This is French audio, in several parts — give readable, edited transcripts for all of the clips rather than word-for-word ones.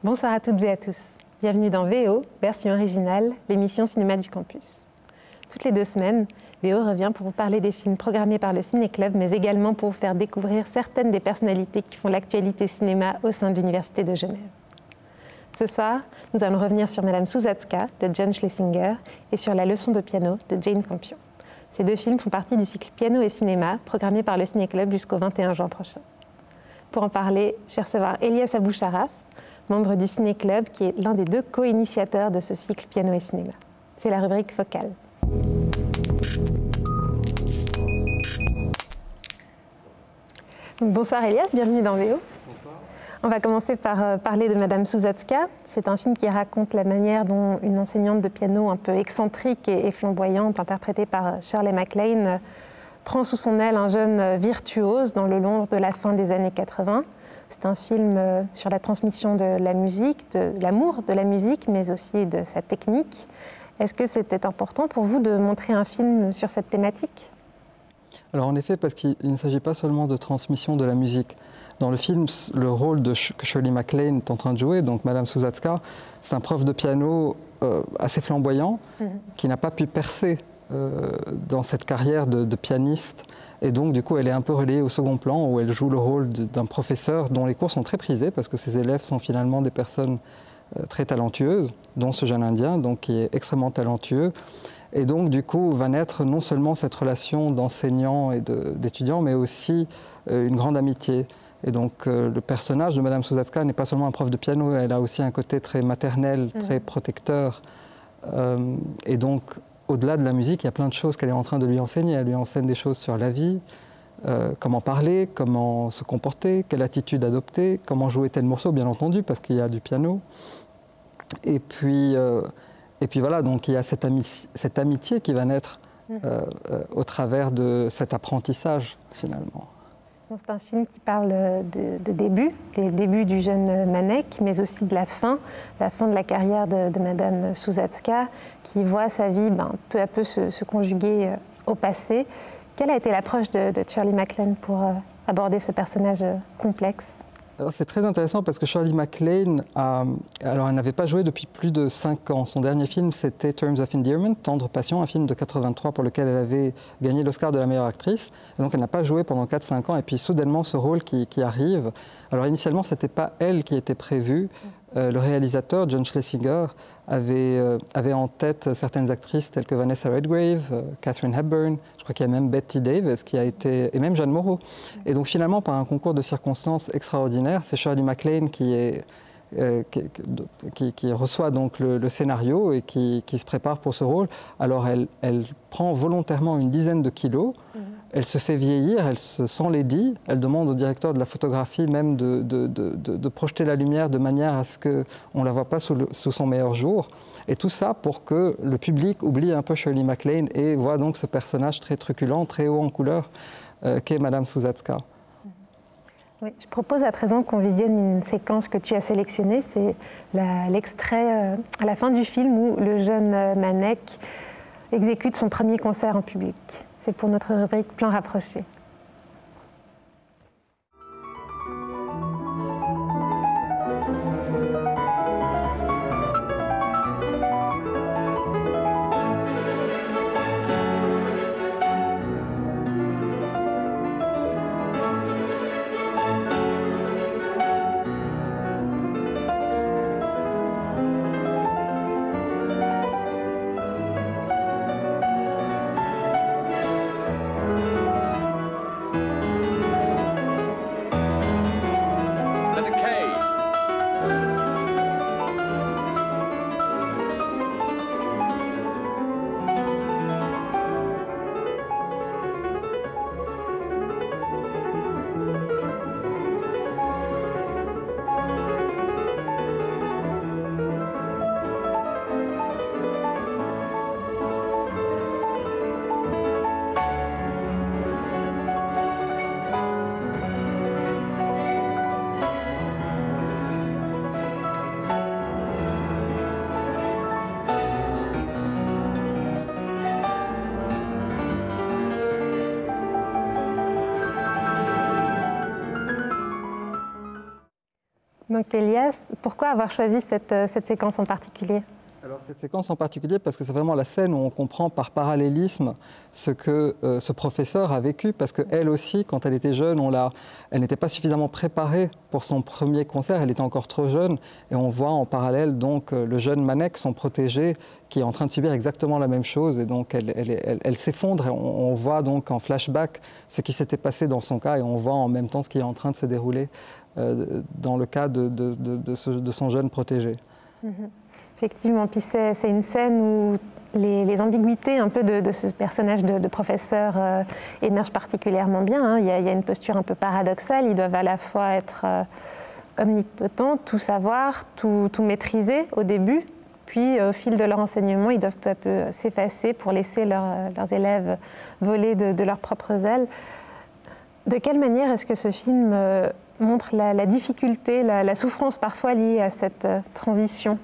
Bonsoir à toutes et à tous. Bienvenue dans VO, version originale, l'émission cinéma du campus. Toutes les 2 semaines, VO revient pour vous parler des films programmés par le Ciné Club, mais également pour vous faire découvrir certaines des personnalités qui font l'actualité cinéma au sein de l'Université de Genève. Ce soir, nous allons revenir sur Madame Sousatzka de John Schlesinger et sur La leçon de piano de Jane Campion. Ces 2 films font partie du cycle Piano et Cinéma, programmé par le Ciné Club jusqu'au 21 juin prochain. Pour en parler, je vais recevoir Elias Abou-Sharaf, membre du Ciné Club, qui est l'un des 2 co-initiateurs de ce cycle Piano et Cinéma. C'est la rubrique Focale. Donc, bonsoir Elias, bienvenue dans VO. Bonsoir. On va commencer par parler de Madame Sousatzka. C'est un film qui raconte la manière dont une enseignante de piano un peu excentrique et flamboyante, interprétée par Shirley MacLaine, prend sous son aile un jeune virtuose dans le Londres de la fin des années 80. C'est un film sur la transmission de la musique, de l'amour de la musique, mais aussi de sa technique. Est-ce que c'était important pour vous de montrer un film sur cette thématique ? Alors en effet, parce qu'il ne s'agit pas seulement de transmission de la musique. Dans le film, le rôle que Shirley MacLaine est en train de jouer, donc Madame Sousatzka, c'est un prof de piano assez flamboyant, qui n'a pas pu percer dans cette carrière de pianiste. Et donc, du coup, elle est un peu relayée au second plan, où elle joue le rôle d'un professeur dont les cours sont très prisés, parce que ses élèves sont finalement des personnes très talentueuses, dont ce jeune Indien, donc, qui est extrêmement talentueux. Et donc, du coup, va naître non seulement cette relation d'enseignant et d'étudiant, mais aussi une grande amitié. Et donc, le personnage de Madame Sousatzka n'est pas seulement un prof de piano, elle a aussi un côté très maternel, très protecteur. Et donc, au-delà de la musique, il y a plein de choses qu'elle est en train de lui enseigner. Elle lui enseigne des choses sur la vie, comment parler, comment se comporter, quelle attitude adopter, comment jouer tel morceau, bien entendu, parce qu'il y a du piano. Et puis voilà, donc il y a cette amitié qui va naître au travers de cet apprentissage, finalement. C'est un film qui parle de début, des débuts du jeune Manek, mais aussi de la fin de la carrière de Madame Sousatzka, qui voit sa vie peu à peu se conjuguer au passé. Quelle a été l'approche de Shirley MacLaine pour aborder ce personnage complexe ? Alors c'est très intéressant parce que Shirley MacLaine, elle n'avait pas joué depuis plus de 5 ans. Son dernier film, c'était Terms of Endearment, Tendre Passion, un film de 83 pour lequel elle avait gagné l'Oscar de la meilleure actrice. Et donc elle n'a pas joué pendant 4-5 ans. Et puis soudainement, ce rôle qui arrive. Alors initialement, ce n'était pas elle qui était prévue. Le réalisateur, John Schlesinger, avait en tête certaines actrices telles que Vanessa Redgrave, Katharine Hepburn, je crois qu'il y a même Bette Davis qui a été, et même Jeanne Moreau. Et donc finalement, par un concours de circonstances extraordinaire, c'est Shirley MacLaine qui reçoit donc le scénario et qui se prépare pour ce rôle. Alors elle prend volontairement une dizaine de kilos, elle se fait vieillir, elle se sent laidie, elle demande au directeur de la photographie même de projeter la lumière de manière à ce qu'on ne la voit pas sous son meilleur jour. Et tout ça pour que le public oublie un peu Shirley MacLaine et voit donc ce personnage très truculent, très haut en couleur, qu'est Madame Sousatzka. Oui, je propose à présent qu'on visionne une séquence que tu as sélectionnée. C'est l'extrait à la fin du film où le jeune Manek exécute son premier concert en public. C'est pour notre rubrique Plan rapproché. Donc Elias, pourquoi avoir choisi cette séquence en particulier? Alors cette séquence en particulier parce que c'est vraiment la scène où on comprend par parallélisme ce que ce professeur a vécu, parce qu'elle aussi, quand elle était jeune, elle n'était pas suffisamment préparée pour son premier concert, elle était encore trop jeune, et on voit en parallèle donc le jeune Manek, son protégé, qui est en train de subir exactement la même chose, et donc elle s'effondre, et on voit donc en flashback ce qui s'était passé dans son cas, et on voit en même temps ce qui est en train de se dérouler dans le cas de son jeune protégé. Effectivement, puis c'est une scène où les ambiguïtés un peu de ce personnage de professeur émergent particulièrement bien. Hein. Il y a une posture un peu paradoxale. Ils doivent à la fois être omnipotents, tout savoir, tout maîtriser au début, puis au fil de leur enseignement, ils doivent peu à peu s'effacer pour laisser leurs élèves voler de leurs propres ailes. De quelle manière est-ce que ce film montre la difficulté, la souffrance parfois liée à cette transition ?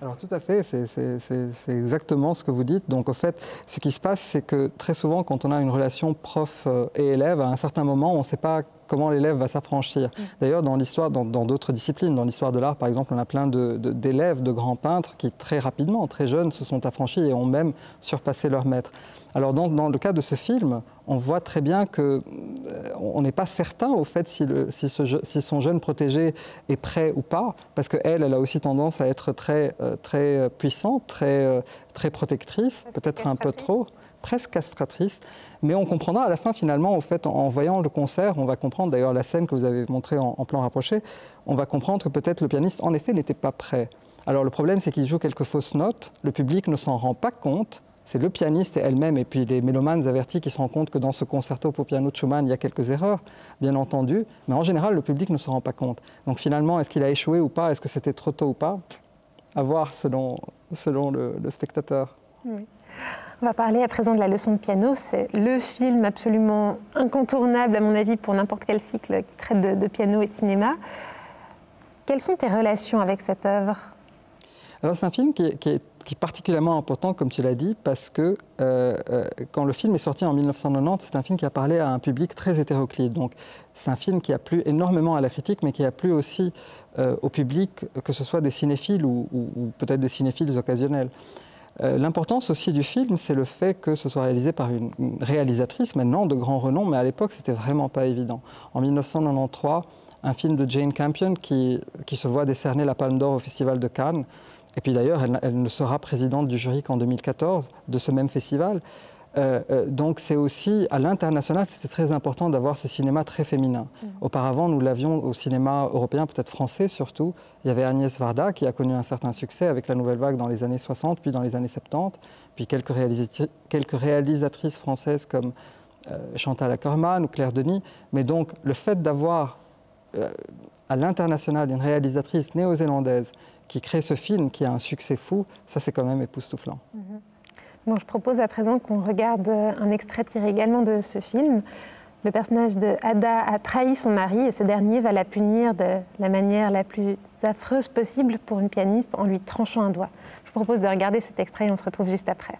Alors tout à fait, c'est exactement ce que vous dites. Donc au fait, ce qui se passe, c'est que très souvent, quand on a une relation prof et élève, à un certain moment, on ne sait pas comment l'élève va s'affranchir. D'ailleurs, dans l'histoire, dans d'autres disciplines, dans l'histoire de l'art, par exemple, on a plein d'élèves, de grands peintres qui très rapidement, très jeunes, se sont affranchis et ont même surpassé leur maître. Alors dans le cas de ce film, on voit très bien qu'on n'est pas certain au fait si son jeune protégé est prêt ou pas, parce qu'elle a aussi tendance à être très puissante, très protectrice, peut-être un peu trop, presque castratrice. Mais on comprendra à la fin finalement, au fait, en voyant le concert, on va comprendre, d'ailleurs la scène que vous avez montrée en plan rapproché, on va comprendre que peut-être le pianiste en effet n'était pas prêt. Alors le problème c'est qu'il joue quelques fausses notes, le public ne s'en rend pas compte. C'est le pianiste et elle-même, et puis les mélomanes avertis qui se rendent compte que dans ce concerto pour piano de Schumann, il y a quelques erreurs, bien entendu, mais en général, le public ne se rend pas compte. Donc finalement, est-ce qu'il a échoué ou pas? Est-ce que c'était trop tôt ou pas? À voir selon le spectateur. Oui. On va parler à présent de la leçon de piano. C'est le film absolument incontournable, à mon avis, pour n'importe quel cycle qui traite de piano et de cinéma. Quelles sont tes relations avec cette œuvre? Alors c'est un film qui est particulièrement important, comme tu l'as dit, parce que quand le film est sorti en 1990, c'est un film qui a parlé à un public très hétéroclite. Donc c'est un film qui a plu énormément à la critique, mais qui a plu aussi au public, que ce soit des cinéphiles ou peut-être des cinéphiles occasionnels. L'importance aussi du film, c'est le fait que ce soit réalisé par une réalisatrice, maintenant de grand renom, mais à l'époque, c'était vraiment pas évident. En 1993, un film de Jane Campion qui se voit décerner la Palme d'Or au Festival de Cannes. Et puis d'ailleurs, elle ne sera présidente du jury qu'en 2014 de ce même festival. Donc c'est aussi, à l'international, c'était très important d'avoir ce cinéma très féminin. Auparavant, nous l'avions au cinéma européen, peut-être français surtout. Il y avait Agnès Varda qui a connu un certain succès avec la Nouvelle Vague dans les années 60, puis dans les années 70. Puis quelques réalisatrices françaises comme Chantal Akerman ou Claire Denis. Mais donc le fait d'avoir à l'international une réalisatrice néo-zélandaise qui crée ce film qui a un succès fou, ça c'est quand même époustouflant. Bon, je propose à présent qu'on regarde un extrait tiré également de ce film. Le personnage de Ada a trahi son mari et ce dernier va la punir de la manière la plus affreuse possible pour une pianiste en lui tranchant un doigt. Je vous propose de regarder cet extrait et on se retrouve juste après.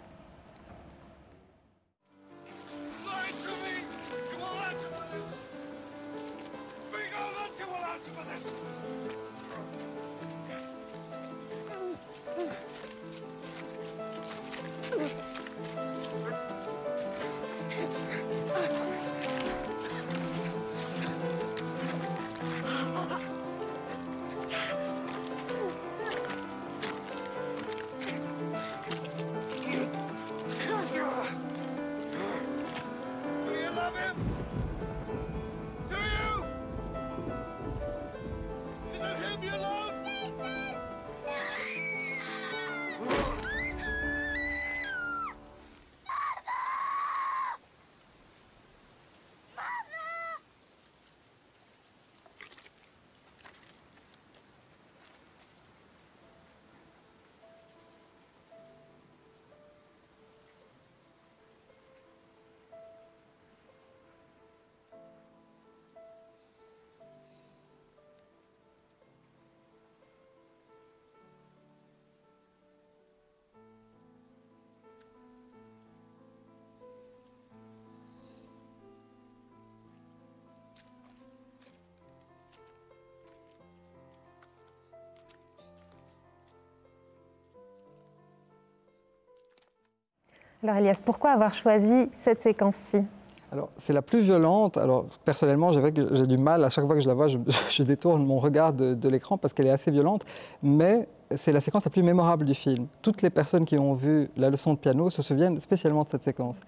Alors Elias, pourquoi avoir choisi cette séquence-ci? Alors, c'est la plus violente. Alors, personnellement, j'ai du mal, à chaque fois que je la vois, je détourne mon regard de l'écran parce qu'elle est assez violente, mais c'est la séquence la plus mémorable du film. Toutes les personnes qui ont vu la leçon de piano se souviennent spécialement de cette séquence.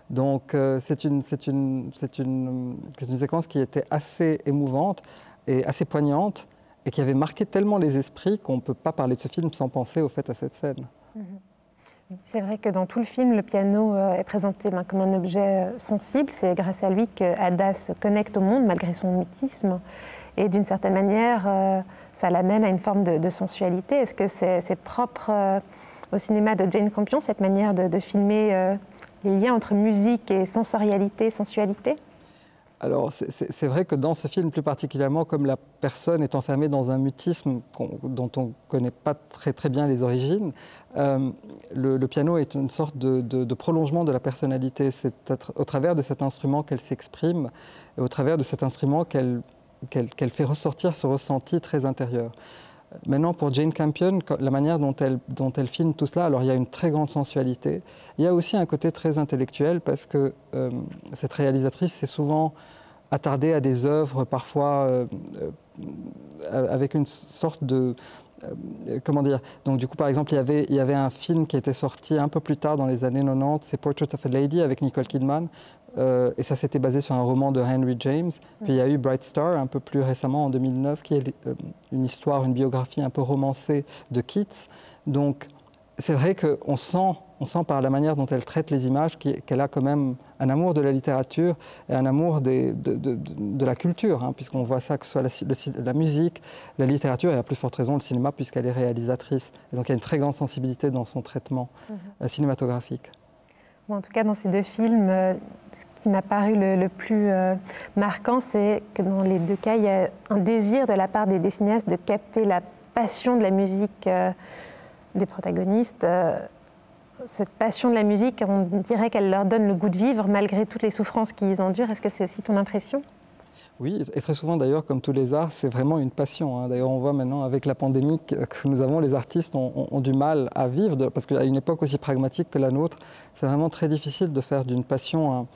Donc, c'est une séquence qui était assez émouvante et assez poignante et qui avait marqué tellement les esprits qu'on ne peut pas parler de ce film sans penser au fait à cette scène. C'est vrai que dans tout le film, le piano est présenté comme un objet sensible. C'est grâce à lui que Ada se connecte au monde malgré son mutisme. Et d'une certaine manière, ça l'amène à une forme de sensualité. Est-ce que c'est propre au cinéma de Jane Campion, cette manière de filmer les liens entre musique et sensorialité, sensualité? Alors, c'est vrai que dans ce film, plus particulièrement, comme la personne est enfermée dans un mutisme dont on ne connaît pas très bien les origines, le piano est une sorte de prolongement de la personnalité. C'est au travers de cet instrument qu'elle s'exprime, et au travers de cet instrument qu'elle fait ressortir ce ressenti très intérieur. Maintenant, pour Jane Campion, la manière dont elle filme tout cela, alors il y a une très grande sensualité. Il y a aussi un côté très intellectuel parce que cette réalisatrice s'est souvent attardée à des œuvres parfois avec une sorte de... comment dire? Donc du coup, par exemple, il y avait un film qui était sorti un peu plus tard dans les années 90, c'est Portrait of a Lady avec Nicole Kidman. Et ça s'était basé sur un roman de Henry James. Puis il y a eu Bright Star un peu plus récemment en 2009 qui est une biographie un peu romancée de Keats. Donc c'est vrai qu'on sent par la manière dont elle traite les images qu'elle a quand même un amour de la littérature et un amour de la culture, hein, puisqu'on voit ça, que ce soit la musique, la littérature et à plus forte raison le cinéma puisqu'elle est réalisatrice. Et donc il y a une très grande sensibilité dans son traitement cinématographique. Bon, en tout cas, dans ces deux films, ce qui m'a paru le plus marquant, c'est que dans les deux cas, il y a un désir de la part des cinéastes de capter la passion de la musique des protagonistes. Cette passion de la musique, on dirait qu'elle leur donne le goût de vivre malgré toutes les souffrances qu'ils endurent. Est-ce que c'est aussi ton impression ? Oui, et très souvent d'ailleurs, comme tous les arts, c'est vraiment une passion, hein. D'ailleurs, on voit maintenant avec la pandémie que nous avons, les artistes ont du mal à vivre, parce qu'à une époque aussi pragmatique que la nôtre, c'est vraiment très difficile de faire d'une passion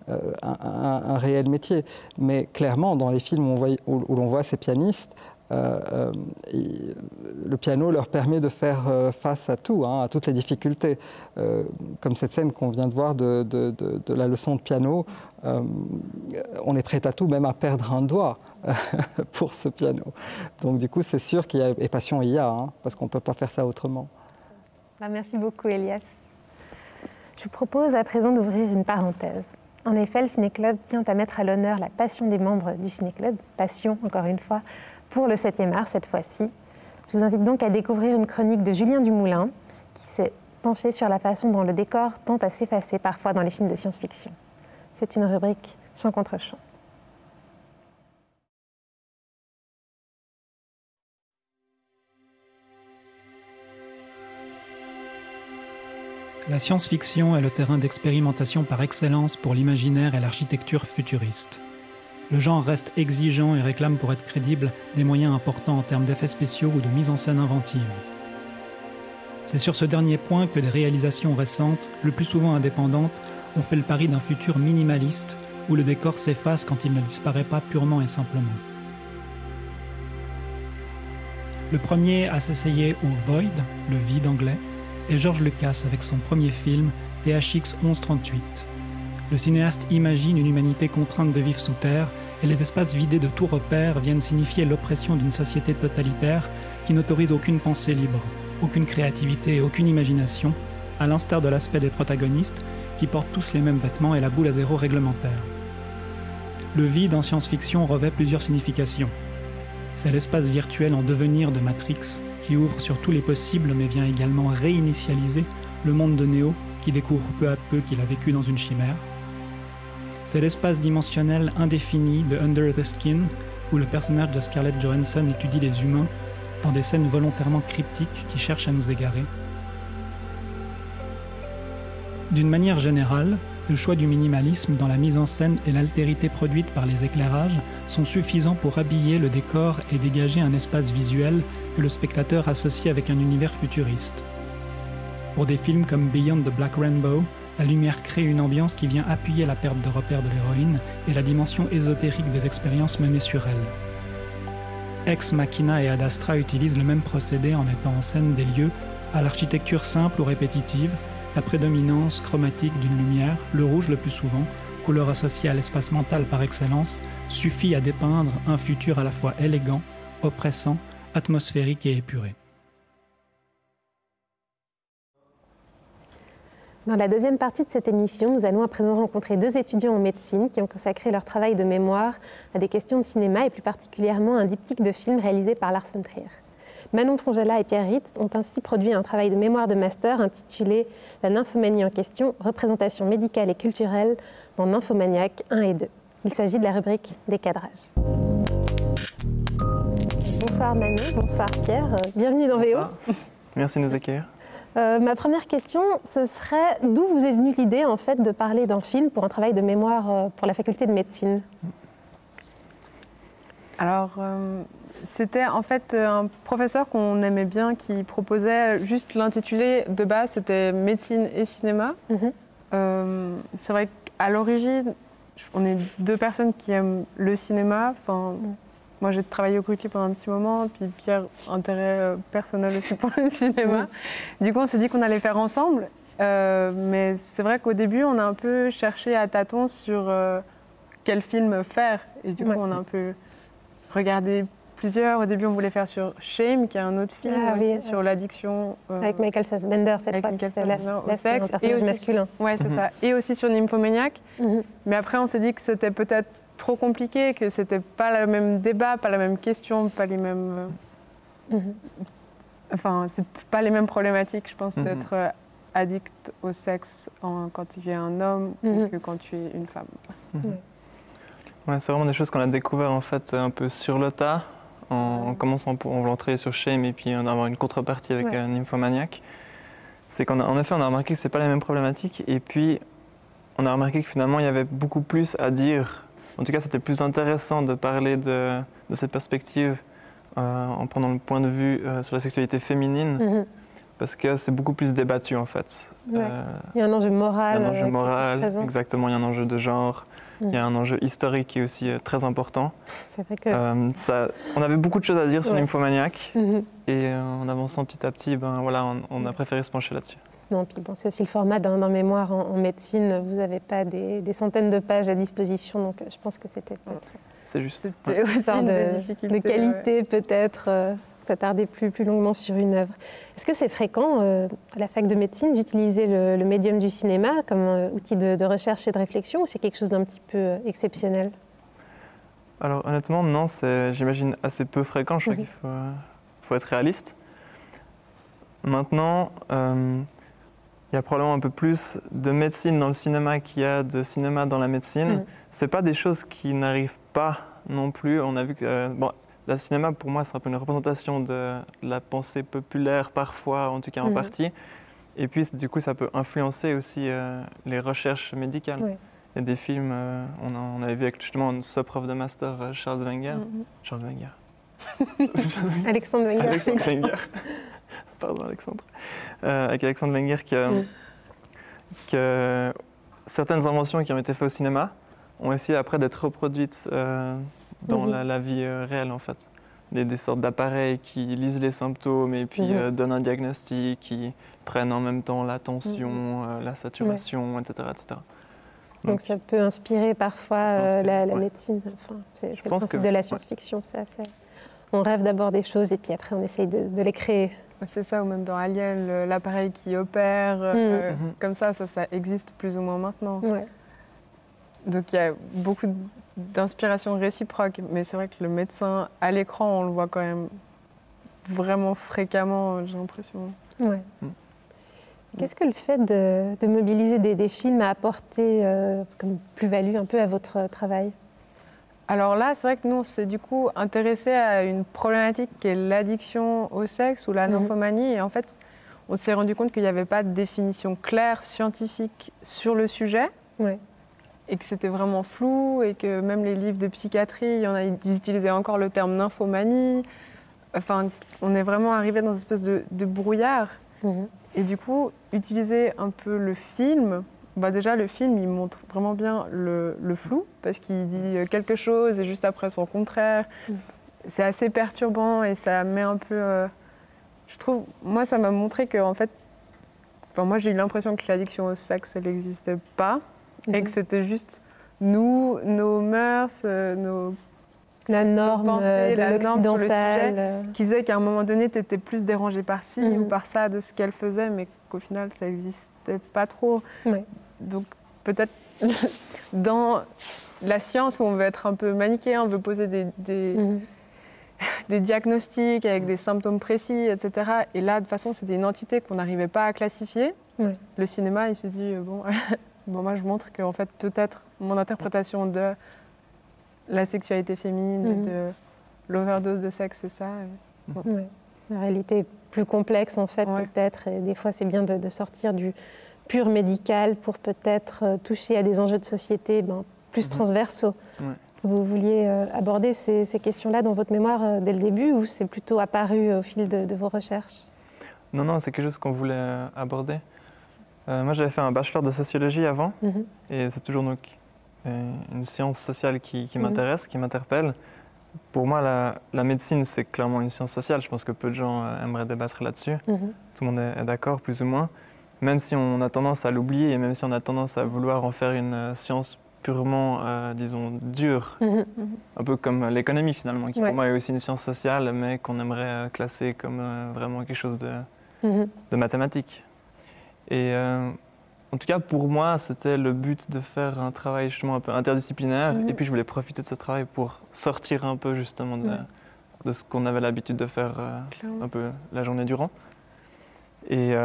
un réel métier. Mais clairement, dans les films où l'on voit ces pianistes, le piano leur permet de faire face à tout, hein, à toutes les difficultés. Comme cette scène qu'on vient de voir de la leçon de piano, on est prêt à tout, même à perdre un doigt pour ce piano. Donc du coup, c'est sûr qu'il y a, et passion il y a, hein, parce qu'on ne peut pas faire ça autrement. Merci beaucoup, Elias. Je vous propose à présent d'ouvrir une parenthèse. En effet, le Ciné-Club tient à mettre à l'honneur la passion des membres du Ciné-Club, passion, encore une fois, pour le 7e art cette fois-ci. Je vous invite donc à découvrir une chronique de Julien Dumoulin qui s'est penché sur la façon dont le décor tend à s'effacer parfois dans les films de science-fiction. C'est une rubrique champ contre champ. La science-fiction est le terrain d'expérimentation par excellence pour l'imaginaire et l'architecture futuriste. Le genre reste exigeant et réclame pour être crédible des moyens importants en termes d'effets spéciaux ou de mise en scène inventive. C'est sur ce dernier point que des réalisations récentes, le plus souvent indépendantes, ont fait le pari d'un futur minimaliste où le décor s'efface quand il ne disparaît pas purement et simplement. Le premier à s'essayer au Void, le vide anglais, est George Lucas avec son premier film THX 1138. Le cinéaste imagine une humanité contrainte de vivre sous terre et les espaces vidés de tout repère viennent signifier l'oppression d'une société totalitaire qui n'autorise aucune pensée libre, aucune créativité et aucune imagination, à l'instar de l'aspect des protagonistes qui portent tous les mêmes vêtements et la boule à zéro réglementaire. Le vide en science-fiction revêt plusieurs significations. C'est l'espace virtuel en devenir de Matrix qui ouvre sur tous les possibles mais vient également réinitialiser le monde de Neo qui découvre peu à peu qu'il a vécu dans une chimère. C'est l'espace dimensionnel indéfini de Under the Skin où le personnage de Scarlett Johansson étudie les humains dans des scènes volontairement cryptiques qui cherchent à nous égarer. D'une manière générale, le choix du minimalisme dans la mise en scène et l'altérité produite par les éclairages sont suffisants pour habiller le décor et dégager un espace visuel que le spectateur associe avec un univers futuriste. Pour des films comme Beyond the Black Rainbow, La lumière crée une ambiance qui vient appuyer la perte de repère de l'héroïne et la dimension ésotérique des expériences menées sur elle. Ex Machina et Ad Astra utilisent le même procédé en mettant en scène des lieux à l'architecture simple ou répétitive, la prédominance chromatique d'une lumière, le rouge le plus souvent, couleur associée à l'espace mental par excellence, suffit à dépeindre un futur à la fois élégant, oppressant, atmosphérique et épuré. Dans la deuxième partie de cette émission, nous allons à présent rencontrer 2 étudiants en médecine qui ont consacré leur travail de mémoire à des questions de cinéma et plus particulièrement à un diptyque de films réalisé par Lars von Trier. Manon Frongella et Pierre Ritz ont ainsi produit un travail de mémoire de master intitulé « La nymphomanie en question, représentation médicale et culturelle dans Nymphomaniac 1 et 2 ». Il s'agit de la rubrique des cadrages. Bonsoir Manon, bonsoir Pierre, bienvenue dans VO. Merci de nous accueillir. Ma première question, ce serait d'où vous est venue l'idée en fait de parler d'un film pour un travail de mémoire pour la faculté de médecine? Alors, c'était en fait un professeur qu'on aimait bien qui proposait juste l'intitulé de base, c'était médecine et cinéma. C'est vrai qu'à l'origine, on est 2 personnes qui aiment le cinéma. Enfin, moi, j'ai travaillé au Coquelicot pendant un petit moment, puis Pierre, intérêt personnel aussi pour le cinéma. Du coup, on s'est dit qu'on allait faire ensemble. Mais c'est vrai qu'au début, on a un peu cherché à tâtons sur quel film faire. Et du coup, on a un peu regardé plusieurs. Au début, on voulait faire sur Shame, qui est un autre film sur l'addiction. Avec Michael Fassbender, cette fois, au sexe. Un personnage masculin. Ouais, c'est ça. Et aussi sur Nymphomaniac. Mais après, on s'est dit que c'était peut-être trop compliqué, que c'était pas le même débat, pas la même question, pas les mêmes... Enfin, c'est pas les mêmes problématiques, je pense, d'être addict au sexe quand tu es un homme que quand tu es une femme. Ouais, c'est vraiment des choses qu'on a découvert en fait un peu sur le tas, en commençant en voulant travailler sur Shame et puis en avoir une contrepartie avec Nymphomaniac. C'est qu'en effet, on a remarqué que c'est pas les mêmes problématiques et puis on a remarqué que finalement il y avait beaucoup plus à dire. En tout cas, c'était plus intéressant de parler de cette perspective en prenant le point de vue sur la sexualité féminine, parce que c'est beaucoup plus débattu en fait. Il y a un enjeu moral. Il y a un enjeu moral, exactement, il y a un enjeu de genre, il y a un enjeu historique qui est aussi très important. C'est vrai que... on avait beaucoup de choses à dire sur Nymphomaniac, et en avançant petit à petit, on a préféré se pencher là-dessus. Non, puis bon, c'est aussi le format d'un mémoire en médecine. Vous n'avez pas des centaines de pages à disposition, donc je pense que c'était peut-être... C'est juste. C'était aussi de qualité peut-être, s'attarder plus longuement sur une œuvre. Est-ce que c'est fréquent à la fac de médecine d'utiliser le médium du cinéma comme outil de recherche et de réflexion, ou c'est quelque chose d'un petit peu exceptionnel? Alors honnêtement, non, c'est, j'imagine, assez peu fréquent. Je crois qu'il faut être réaliste. Maintenant, il y a probablement un peu plus de médecine dans le cinéma qu'il y a de cinéma dans la médecine. C'est pas des choses qui n'arrivent pas non plus. On a vu que le cinéma, pour moi, c'est un peu une représentation de la pensée populaire parfois, en tout cas en partie. Et puis, du coup, ça peut influencer aussi les recherches médicales. Il y a des films, on avait vu avec justement ce prof de master, Charles Wenger. Charles Wenger. Alexandre Wenger. Alexandre Wenger. Pardon, Alexandre. Avec Alexandre Wenger, que certaines inventions qui ont été faites au cinéma ont essayé après d'être reproduites dans la vie réelle, en fait. Des sortes d'appareils qui lisent les symptômes et puis donnent un diagnostic, qui prennent en même temps la tension, la saturation, etc., etc. Donc ça peut inspirer parfois la médecine. Enfin, c'est le principe de la science-fiction. On rêve d'abord des choses et puis après on essaye de les créer. C'est ça, ou même dans Alien, l'appareil qui opère, comme ça existe plus ou moins maintenant. Donc il y a beaucoup d'inspiration réciproque, mais c'est vrai que le médecin, à l'écran, on le voit quand même vraiment fréquemment, j'ai l'impression. Qu'est-ce que le fait de mobiliser des films a apporté comme plus-value un peu à votre travail? Alors là, c'est vrai que nous, on s'est du coup intéressé à une problématique qui est l'addiction au sexe ou la nymphomanie. Et en fait, on s'est rendu compte qu'il n'y avait pas de définition claire, scientifique sur le sujet. Et que c'était vraiment flou, et que même les livres de psychiatrie, ils utilisaient encore le terme nymphomanie. Enfin, on est vraiment arrivé dans une espèce de brouillard. Et du coup, utiliser un peu le film déjà, le film, il montre vraiment bien le flou, parce qu'il dit quelque chose et juste après son contraire. C'est assez perturbant et ça met un peu... je trouve, moi, ça m'a montré que, en fait, moi, j'ai eu l'impression que l'addiction au sexe, elle n'existait pas et que c'était juste nous, nos mœurs, la norme pensées, de l'occidental qui faisait qu'à un moment donné, tu étais plus dérangé par ci ou par ça de ce qu'elle faisait, mais qu'au final, ça n'existait pas trop. Ouais. Donc, peut-être dans la science où on veut être un peu manichéen, on veut poser des diagnostics avec des symptômes précis, etc. Et là, de toute façon, c'était une entité qu'on n'arrivait pas à classifier. Ouais. Le cinéma, il se dit, bon, moi, je montre qu'en fait, peut-être, mon interprétation de la sexualité féminine, de l'overdose de sexe, c'est ça. Ouais. La réalité est plus complexe, en fait, peut-être. Et des fois, c'est bien de sortir du pur médical pour peut-être toucher à des enjeux de société plus transversaux. Ouais. Vous vouliez aborder ces questions-là dans votre mémoire dès le début ou c'est plutôt apparu au fil de vos recherches? Non, c'est quelque chose qu'on voulait aborder. Moi, j'avais fait un bachelor de sociologie avant et c'est toujours donc une science sociale qui m'intéresse, qui m'interpelle. Pour moi, la médecine, c'est clairement une science sociale. Je pense que peu de gens aimeraient débattre là-dessus. Tout le monde est d'accord, plus ou moins. Même si on a tendance à l'oublier et même si on a tendance à vouloir en faire une science purement, disons, dure. Un peu comme l'économie, finalement, qui pour moi est aussi une science sociale, mais qu'on aimerait classer comme vraiment quelque chose de mathématique. Et en tout cas, pour moi, c'était le but de faire un travail justement un peu interdisciplinaire. Et puis, je voulais profiter de ce travail pour sortir un peu justement de ce qu'on avait l'habitude de faire un peu la journée durant. Et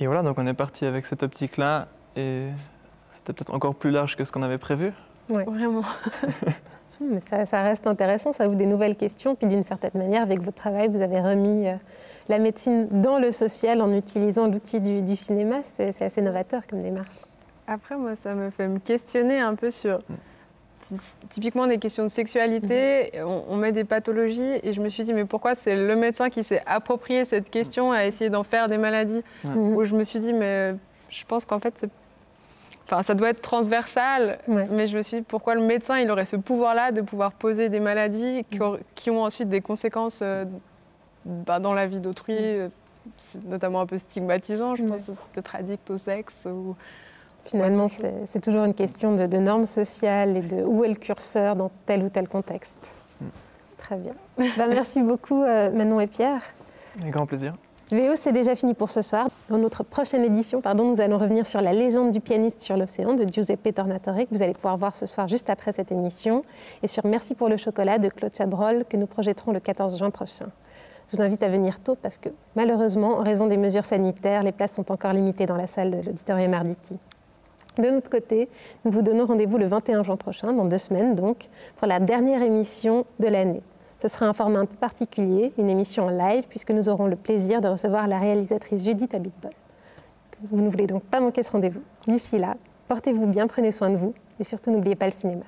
voilà, donc on est parti avec cette optique-là. Et c'était peut-être encore plus large que ce qu'on avait prévu. Oui, vraiment. Mais ça reste intéressant, ça ouvre des nouvelles questions. Puis d'une certaine manière, avec votre travail, vous avez remis la médecine dans le social en utilisant l'outil du cinéma. C'est assez novateur comme démarche. Après, moi, ça me fait me questionner un peu sur typiquement des questions de sexualité. On met des pathologies et je me suis dit, mais pourquoi c'est le médecin qui s'est approprié cette question à essayer d'en faire des maladies où je me suis dit, mais je pense qu'en fait, ça doit être transversal, mais je me suis dit pourquoi le médecin il aurait ce pouvoir-là de pouvoir poser des maladies qui ont ensuite des conséquences dans la vie d'autrui, notamment un peu stigmatisant, je pense, d'être addict au sexe. Finalement, c'est toujours une question de normes sociales et de où est le curseur dans tel ou tel contexte. Très bien. Merci beaucoup Manon et Pierre. Avec grand plaisir. VO, c'est déjà fini pour ce soir. Dans notre prochaine édition, nous allons revenir sur la légende du pianiste sur l'océan de Giuseppe Tornatore, que vous allez pouvoir voir ce soir juste après cette émission, et sur Merci pour le chocolat de Claude Chabrol, que nous projetterons le 14 juin prochain. Je vous invite à venir tôt parce que, malheureusement, en raison des mesures sanitaires, les places sont encore limitées dans la salle de l'Auditorium Arditi. De notre côté, nous vous donnons rendez-vous le 21 juin prochain, dans 2 semaines donc, pour la dernière émission de l'année. Ce sera un format un peu particulier, une émission en live, puisque nous aurons le plaisir de recevoir la réalisatrice Judith Abitbol. Vous ne voulez donc pas manquer ce rendez-vous. D'ici là, portez-vous bien, prenez soin de vous, et surtout n'oubliez pas le cinéma.